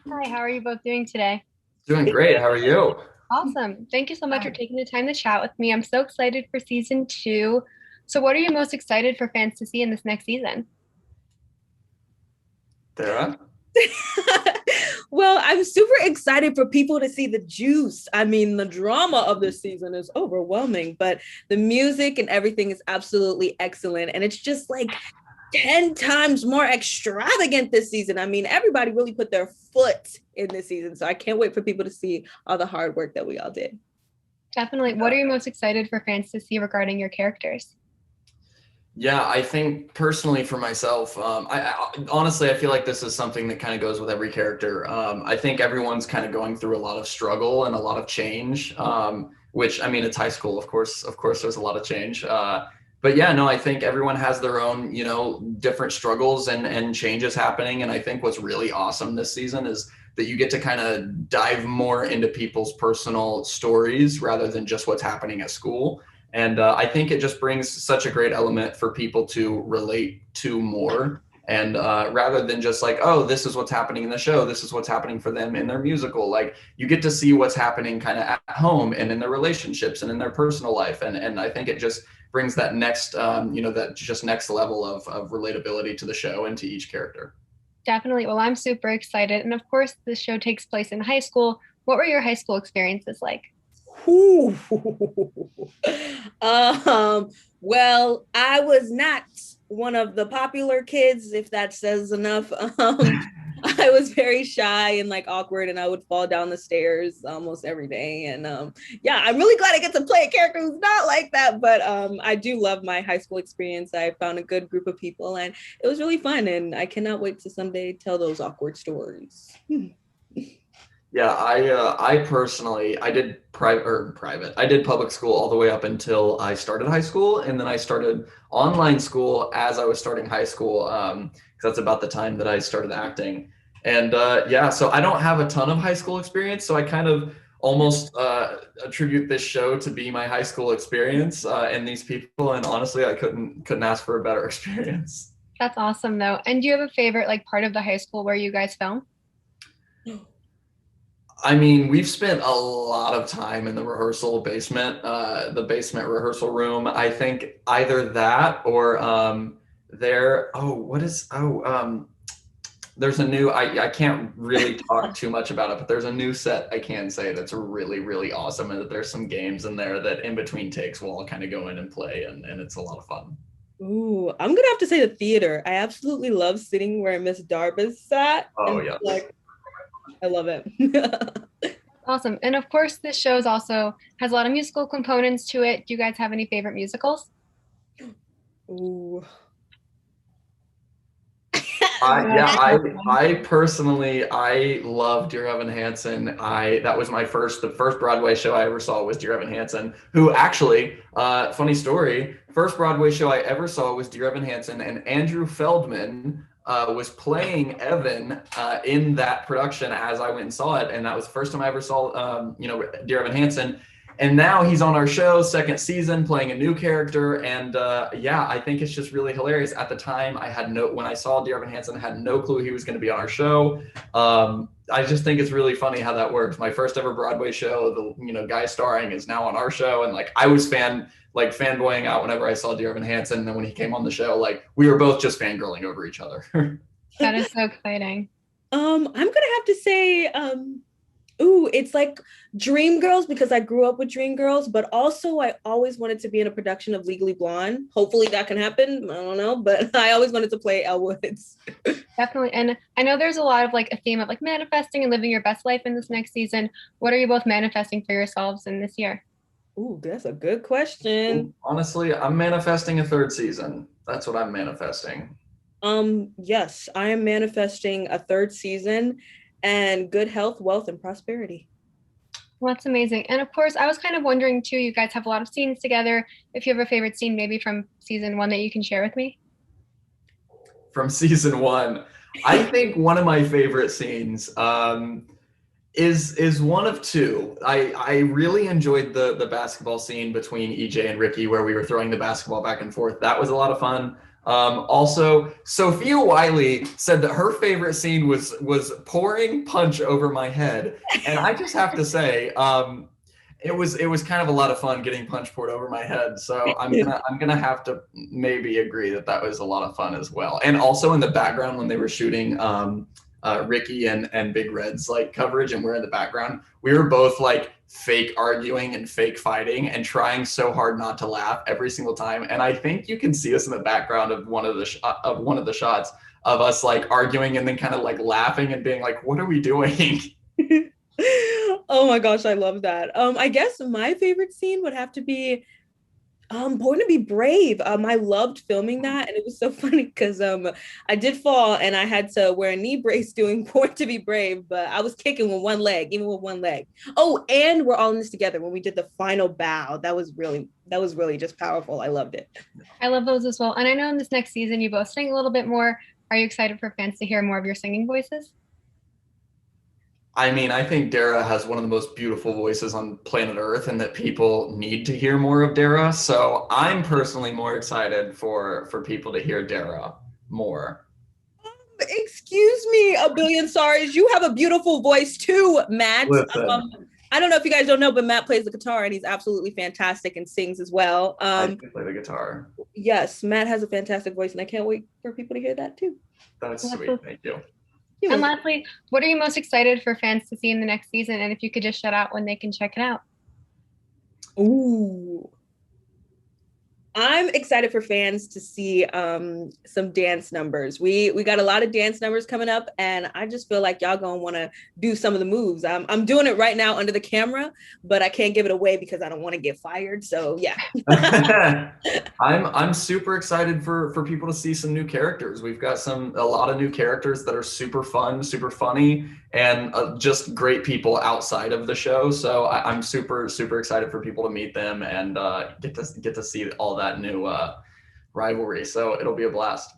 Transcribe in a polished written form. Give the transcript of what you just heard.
Hi, how are you both doing today? Doing great. How are you? Awesome. Thank you so much for taking the time to chat with me. I'm so excited for season two. So, what are you most excited for fans to see in this next season? Dara? Well, I'm super excited for people to see the juice. I mean, the drama of this season is overwhelming, but the music and everything is absolutely excellent. And it's just like 10 times more extravagant this season. I mean, everybody really put their foot in this season. So I can't wait for people to see all the hard work that we all did. Definitely. What are you most excited for fans to see regarding your characters? Yeah, I think personally for myself, honestly I feel like this is something that kind of goes with every character. I think everyone's kind of going through a lot of struggle and a lot of change. Which I mean, it's high school, of course, there's a lot of change. But yeah, no, I think everyone has their own, different struggles and changes happening. And I think what's really awesome this season is that you get to kind of dive more into people's personal stories rather than just what's happening at school. And I think it just brings such a great element for people to relate to more. And rather than just like, oh, this is what's happening in the show, this is what's happening for them in their musical. Like you get to see what's happening kind of at home and in their relationships and in their personal life. And I think it just brings that next, that just next level of relatability to the show and to each character. Definitely. Well, I'm super excited. And of course, this show takes place in high school. What were your high school experiences like? Ooh. um, well, I was not one of the popular kids, if that says enough. I was very shy and like awkward, and I would fall down the stairs almost every day. And yeah, I'm really glad I get to play a character who's not like that. But I do love my high school experience. I found a good group of people, and it was really fun. And I cannot wait to someday tell those awkward stories. Yeah, I personally I did private. I did public school all the way up until I started high school, and then I started online school as I was starting high school. Because that's about the time that I started acting. And yeah, so I don't have a ton of high school experience, so I kind of almost attribute this show to be my high school experience and these people. And honestly, I couldn't ask for a better experience. That's awesome, though. And do you have a favorite like part of the high school where you guys film? I mean, we've spent a lot of time in the rehearsal basement, the basement rehearsal room. I think either that or there's a new, I can't really talk too much about it, but there's a new set I can say that's really, really awesome. And that there's some games in there that in between takes we'll all kind of go in and play, and it's a lot of fun. Ooh, I'm gonna have to say the theater. I absolutely love sitting where Miss Darba's sat, Oh, and yes. like I love it. Awesome. And of course, this show is also has a lot of musical components to it. Do you guys have any favorite musicals? Ooh. Yeah, I personally I love Dear Evan Hansen. I That was the first Broadway show I ever saw was Dear Evan Hansen, who actually, funny story, first Broadway show I ever saw was Dear Evan Hansen, and Andrew Feldman was playing Evan in that production as I went and saw it, and that was the first time I ever saw Dear Evan Hansen. And now he's on our show, second season, playing a new character. And yeah, I think it's just really hilarious. At the time, when I saw Dear Evan Hansen, I had no clue he was going to be on our show. I just think it's really funny how that works. My first ever Broadway show, the guy starring is now on our show, and like I was fanboying out whenever I saw Dear Evan Hansen. And then when he came on the show, like we were both just fangirling over each other. That is so exciting. I'm gonna have to say, ooh, it's like Dreamgirls because I grew up with Dreamgirls, but also I always wanted to be in a production of Legally Blonde. Hopefully that can happen. I don't know, but I always wanted to play Elle Woods. Definitely. And I know there's a lot of like a theme of like manifesting and living your best life in this next season. What are you both manifesting for yourselves in this year? Ooh, that's a good question. Honestly, I'm manifesting a third season. That's what I'm manifesting. Yes, I am manifesting a third season and good health, wealth, and prosperity. Well, that's amazing. And of course, I was kind of wondering too, you guys have a lot of scenes together. If you have a favorite scene, maybe from season one that you can share with me. From season one. I think one of my favorite scenes is one of two. I really enjoyed the basketball scene between EJ and Ricky where we were throwing the basketball back and forth. That was a lot of fun. Also, Sophia Wiley said that her favorite scene was pouring punch over my head, and I just have to say, it was kind of a lot of fun getting punch poured over my head. So I'm gonna have to maybe agree that that was a lot of fun as well. And also in the background when they were shooting Ricky and Big Red's like coverage, and we're in the background, we were both like fake arguing and fake fighting and trying so hard not to laugh every single time. And I think you can see us in the background of one of the shots of us like arguing and then kind of like laughing and being like, what are we doing? Oh my gosh, I love that. I guess my favorite scene would have to be Born to Be Brave. I loved filming that, and it was so funny because I did fall and I had to wear a knee brace doing Born to Be Brave, but I was kicking with one leg, even with one leg. Oh, and we're all in this together when we did the final bow. That was really just powerful. I loved it. I love those as well. And I know in this next season you both sing a little bit more. Are you excited for fans to hear more of your singing voices? I mean, I think Dara has one of the most beautiful voices on planet Earth, and that people need to hear more of Dara. So I'm personally more excited for people to hear Dara more. Excuse me, a billion sorries. You have a beautiful voice too, Matt. I don't know if you guys don't know, but Matt plays the guitar and he's absolutely fantastic and sings as well. I can play the guitar. Yes, Matt has a fantastic voice, and I can't wait for people to hear that too. That's sweet. Thank you. And lastly, what are you most excited for fans to see in the next season? And if you could just shout out when they can check it out. Ooh. I'm excited for fans to see some dance numbers. We got a lot of dance numbers coming up, and I just feel like y'all gonna want to do some of the moves. I'm doing it right now under the camera, but I can't give it away because I don't want to get fired. So yeah. I'm super excited for people to see some new characters. We've got a lot of new characters that are super fun, super funny, and just great people outside of the show. So I'm super excited for people to meet them and get to see all that new rivalry. So it'll be a blast.